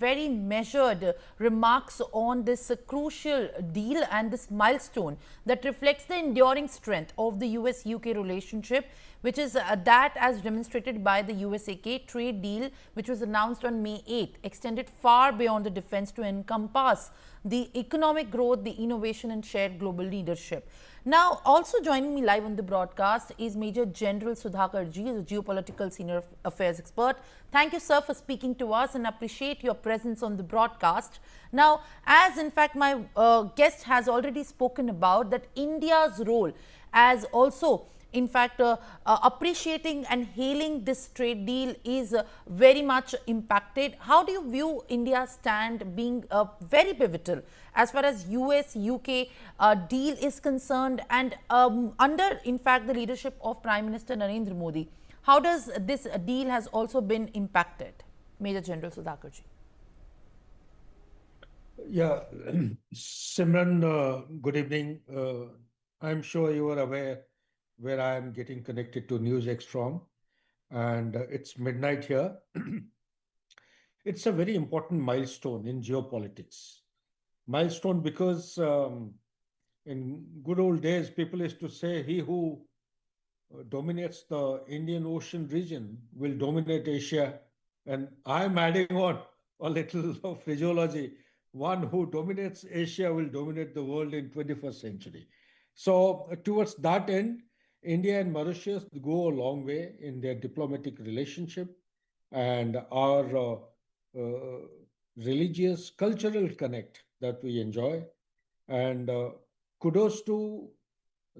very measured remarks on this crucial deal and this milestone that reflects the enduring strength of the US UK relationship, which is that as demonstrated by the US UK trade deal, which was announced on May 8th, extended far beyond the defense to encompass the economic growth, the innovation, and shared global leadership. Now, also joining me live on the broadcast is Major General Sudhakar Jee, a geopolitical senior affairs expert. Thank you, sir, for speaking to us and appreciate your presence on the broadcast. Now, as in fact my guest has already spoken about that India's role as also in fact appreciating and hailing this trade deal is very much impacted. How do you view India's stand being very pivotal as far as US UK deal is concerned, and under in fact the leadership of Prime Minister Narendra Modi, how does this deal has also been impacted? Major General Sudhakar Jee. Yeah, Simran, good evening. I'm sure you are aware where I am getting connected to NewsX from, and it's midnight here. It's a very important milestone in geopolitics. Milestone because in good old days, people used to say, he who dominates the Indian Ocean region will dominate Asia. And I'm adding on a little of physiology. One who dominates Asia will dominate the world in 21st century. So towards that end, India and Mauritius go a long way in their diplomatic relationship, and our religious, cultural connect that we enjoy. And kudos to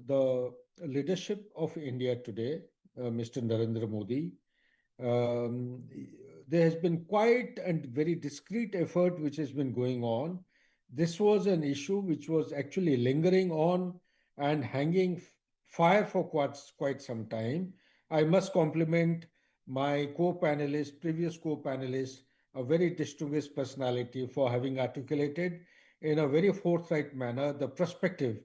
the leadership of India today, Mr. Narendra Modi. Um, there has been quite and very discreet effort which has been going on. This was an issue which was actually lingering on and hanging fire for quite some time. I must compliment my co-panelist, previous co-panelist, a very distinguished personality for having articulated in a very forthright manner the perspective.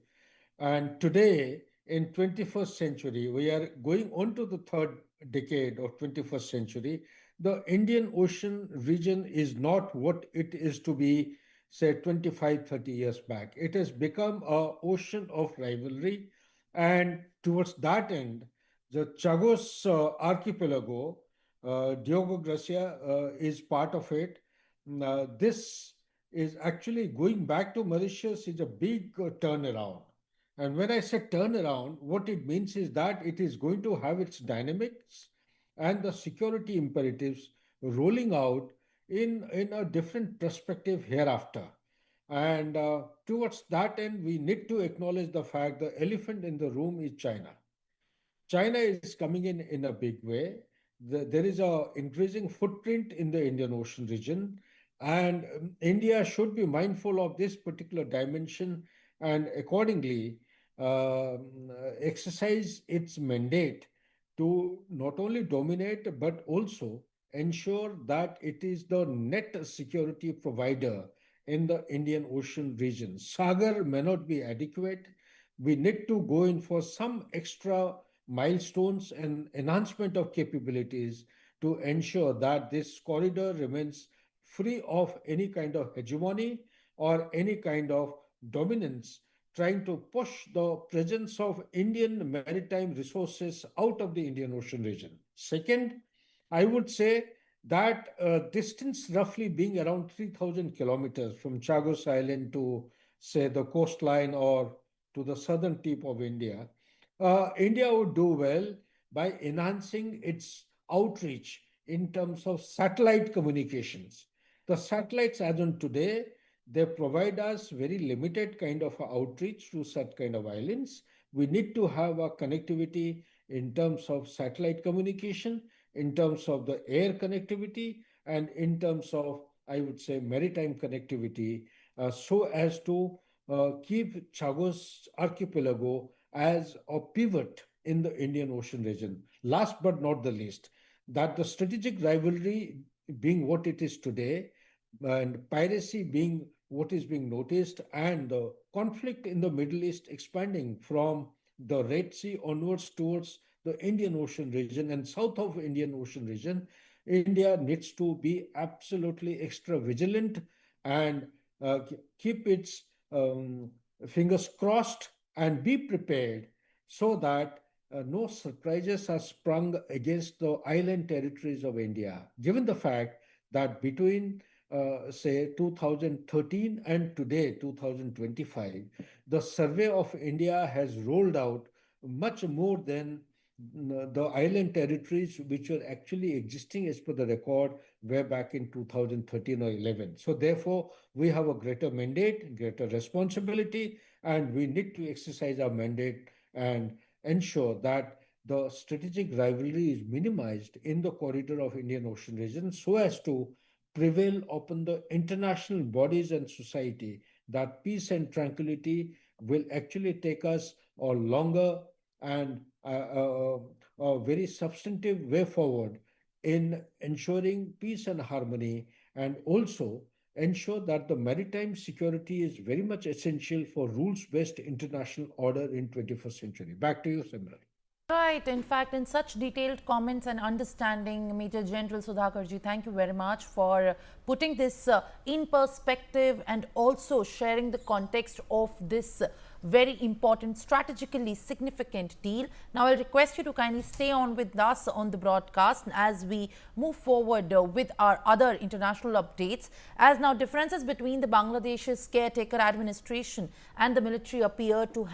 And today, in 21st century, we are going on to the third decade of 21st century. The Indian Ocean region is not what it is to be, say, 25, 30 years back. It has become a ocean of rivalry. And towards that end, the Chagos archipelago, Diego Garcia is part of it. This is actually going back to Mauritius is a big turnaround. And when I say turnaround, what it means is that it is going to have its dynamics and the security imperatives rolling out in a different perspective hereafter. And towards that end, we need to acknowledge the fact the elephant in the room is China. China is coming in a big way. There is a increasing footprint in the Indian Ocean region, and India should be mindful of this particular dimension and accordingly exercise its mandate to not only dominate but also ensure that it is the net security provider in the Indian Ocean region. Sagar may not be adequate. We need to go in for some extra milestones and enhancement of capabilities to ensure that this corridor remains free of any kind of hegemony or any kind of dominance, trying to push the presence of Indian maritime resources out of the Indian Ocean region. Second, I would say that distance roughly being around 3,000 kilometers from Chagos Island to, say, the coastline or to the southern tip of India, India would do well by enhancing its outreach in terms of satellite communications. The satellites, as on today, they provide us very limited kind of outreach to such kind of islands. We need to have a connectivity in terms of satellite communication, in terms of the air connectivity, and in terms of, I would say, maritime connectivity, so as to keep Chagos archipelago as a pivot in the Indian Ocean region. Last but not the least, that the strategic rivalry being what it is today, and piracy being what is being noticed, and the conflict in the Middle East expanding from the Red Sea onwards towards the Indian Ocean region and south of Indian Ocean region, India needs to be absolutely extra vigilant and keep its fingers crossed and be prepared so that no surprises are sprung against the island territories of India, given the fact that between say 2013 and today 2025, the survey of India has rolled out much more than the island territories which were actually existing as per the record way back in 2013 or 11. So therefore, we have a greater mandate, greater responsibility, and we need to exercise our mandate and ensure that the strategic rivalry is minimized in the corridor of Indian Ocean region so as to prevail upon the international bodies and society that peace and tranquility will actually take us a longer and a very substantive way forward in ensuring peace and harmony, and also ensure that the maritime security is very much essential for rules-based international order in 21st century. Back to you, Simran. Right. In fact, in such detailed comments and understanding, Major General Sudhakar Jee, thank you very much for putting this in perspective and also sharing the context of this very important, strategically significant deal. Now, I'll request you to kindly stay on with us on the broadcast as we move forward with our other international updates, as now differences between the Bangladesh's caretaker administration and the military appear to have